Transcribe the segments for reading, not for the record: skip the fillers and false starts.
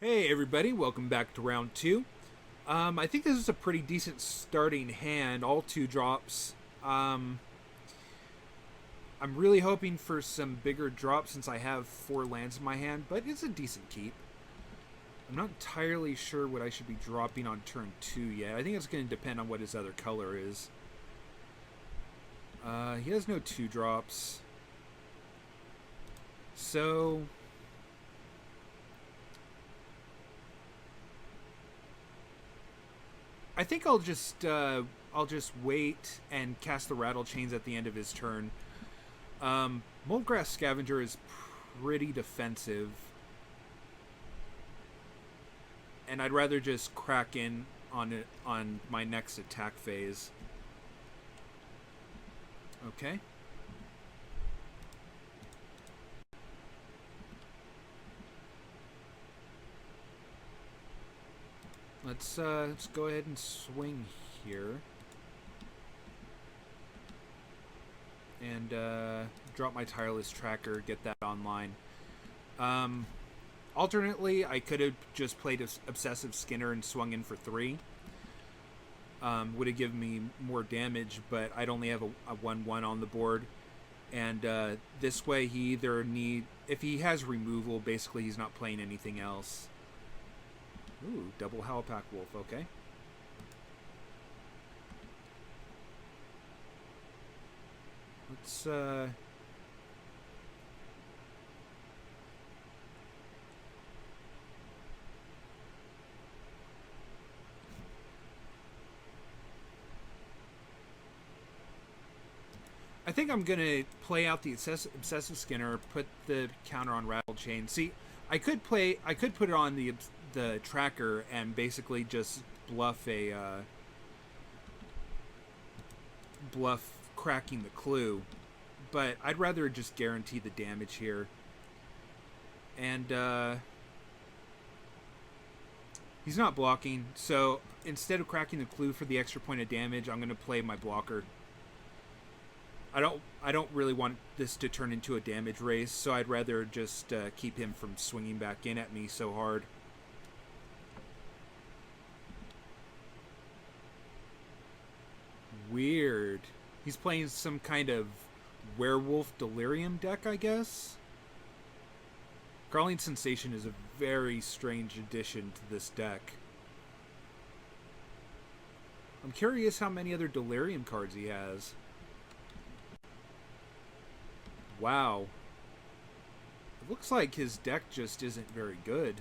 Hey everybody, welcome back to round two. I think this is a pretty decent starting hand, all two drops. I'm really hoping for some bigger drops since I have four lands in my hand, but it's a decent keep. I'm not entirely sure what I should be dropping on turn two yet. I think it's going to depend on what his other color is. He has no two drops. So I think I'll just wait and cast the Rattle Chains at the end of his turn. Moldgrass Scavenger is pretty defensive, and I'd rather just crack in on it on my next attack phase. Okay. Let's go ahead and swing here. And drop my Tireless Tracker, get that online. Alternately, I could have just played Obsessive Skinner and swung in for 3. Would have given me more damage, but I'd only have a 1-1 on the board. And this way, he either if he has removal, basically he's not playing anything else. Ooh, double Howlpack Wolf, okay. Let's I think I'm gonna play out the Obsessive Skinner, put the counter on Rattle Chain. See, I could put it on the tracker and basically just bluff bluff cracking the clue, but I'd rather just guarantee the damage here. And he's not blocking, so instead of cracking the clue for the extra point of damage, I'm going to play my blocker. I don't really want this to turn into a damage race, so I'd rather just keep him from swinging back in at me so hard. Weird. He's playing some kind of werewolf delirium deck, I guess? Crawling Sensation is a very strange addition to this deck. I'm curious how many other delirium cards he has. Wow. It looks like his deck just isn't very good.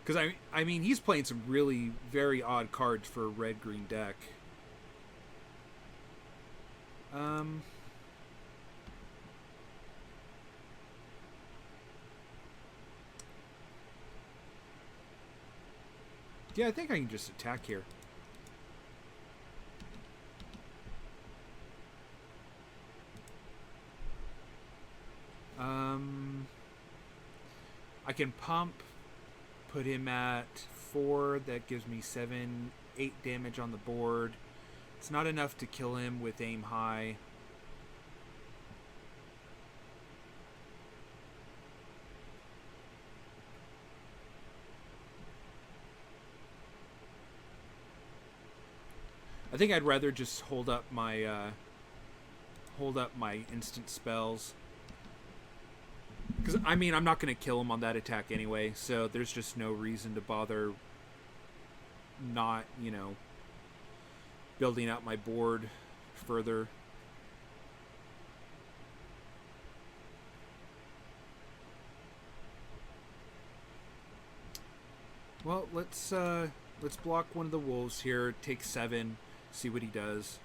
Because, I mean, he's playing some really very odd cards for a red-green deck. Yeah, I think I can just attack here. I can pump, put him at 4. That gives me 7, 8 damage on the board. It's not enough to kill him with aim high. I think I'd rather just hold up my instant spells. Because, I mean, I'm not going to kill him on that attack anyway, so there's just no reason to bother not, building out my board further. Well, let's block one of the wolves here, take 7, see what he does.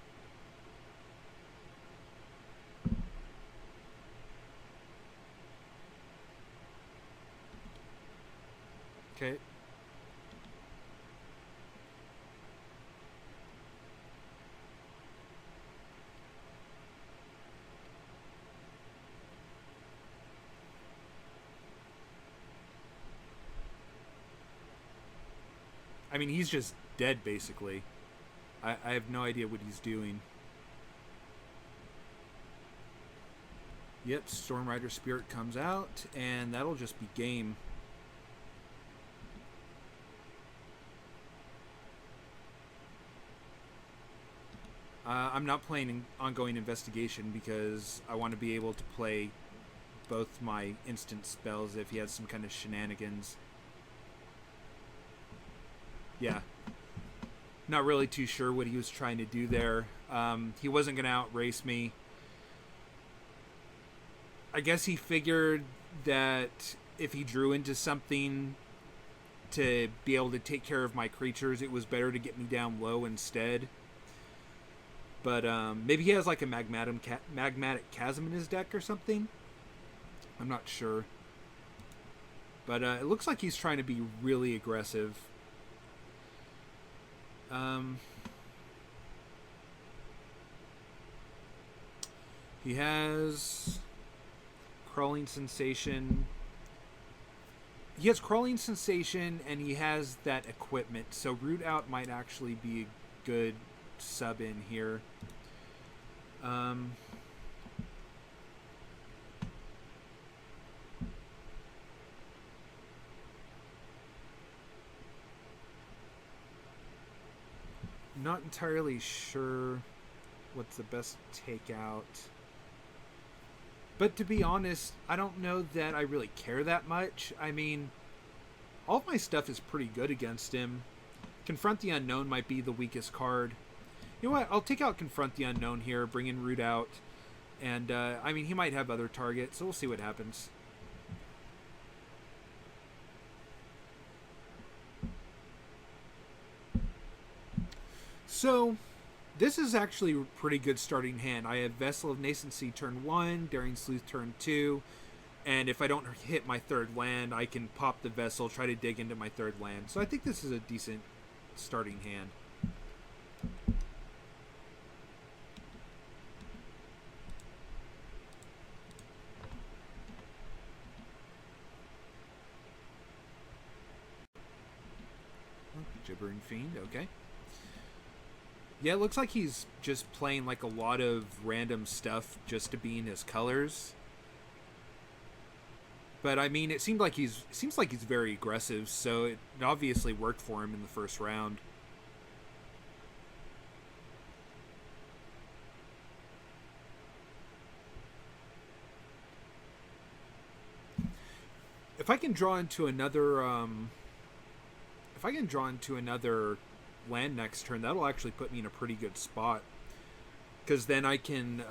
Okay. I mean, he's just dead, basically. I have no idea what he's doing. Yep, Storm Rider Spirit comes out, and that'll just be game. I'm not playing ongoing investigation because I want to be able to play both my instant spells if he has some kind of shenanigans. Yeah. Not really too sure what he was trying to do there. He wasn't going to outrace me. I guess he figured that if he drew into something to be able to take care of my creatures, it was better to get me down low instead. But maybe he has like a magmatic chasm in his deck or something. I'm not sure. But it looks like he's trying to be really aggressive. He has Crawling Sensation. He has Crawling Sensation, and he has that equipment. So Root Out might actually be a good sub in here. Not entirely sure what's the best takeout. But to be honest, I don't know that I really care that much. I mean, all of my stuff is pretty good against him. Confront the Unknown might be the weakest card. You know what? I'll take out Confront the Unknown here, bring in Root Out. And, I mean, he might have other targets, so we'll see what happens. So, this is actually a pretty good starting hand. I have Vessel of Nascency turn 1, Daring Sleuth turn 2, and if I don't hit my third land, I can pop the Vessel, try to dig into my third land. So I think this is a decent starting hand. Gibbering Fiend, okay. Yeah, it looks like he's just playing like a lot of random stuff just to be in his colors. But I mean, it seems like he's very aggressive, so it obviously worked for him in the first round. If I can draw into another land next turn, that'll actually put me in a pretty good spot, because then I can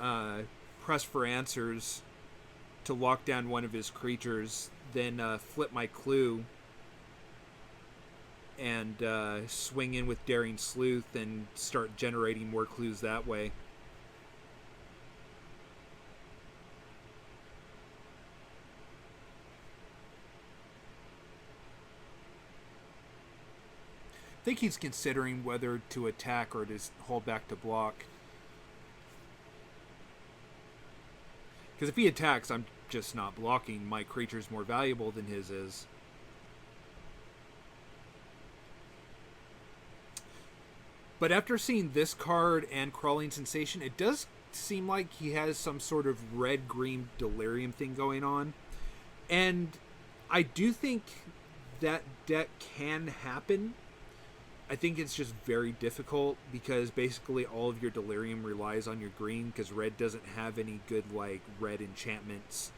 press for answers to lock down one of his creatures, then flip my clue and swing in with Daring Sleuth and start generating more clues that way. I think he's considering whether to attack or to hold back to block. Because if he attacks, I'm just not blocking. My creature's more valuable than his is. But after seeing this card and Crawling Sensation, it does seem like he has some sort of red-green delirium thing going on. And I do think that deck can happen. I think it's just very difficult because basically all of your delirium relies on your green, because red doesn't have any good like red enchantments,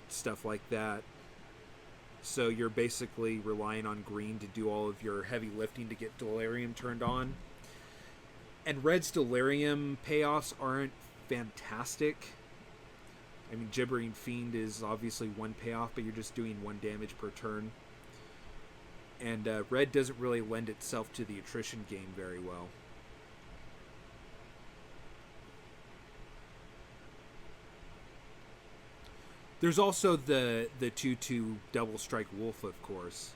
stuff like that. So you're basically relying on green to do all of your heavy lifting to get delirium turned on. And red's delirium payoffs aren't fantastic. I mean, Gibbering Fiend is obviously one payoff, but you're just doing 1 damage per turn. And red doesn't really lend itself to the attrition game very well. There's also the 2/2 Double Strike Wolf, of course.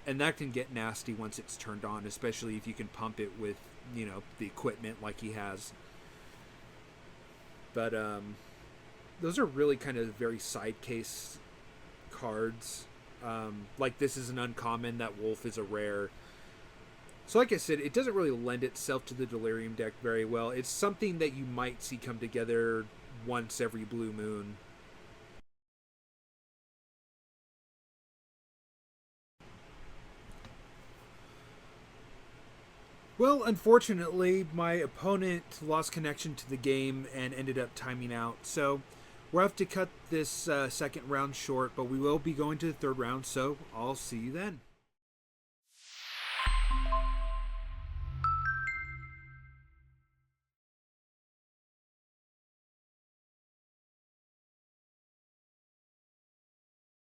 And that can get nasty once it's turned on, especially if you can pump it with, you know, the equipment like he has. But those are really kind of very side case cards. Like this is an uncommon, that wolf is a rare. So like I said, it doesn't really lend itself to the delirium deck very well. It's something that you might see come together once every blue moon. Well, unfortunately, my opponent lost connection to the game and ended up timing out. So we'll have to cut this second round short, but we will be going to the third round, so I'll see you then.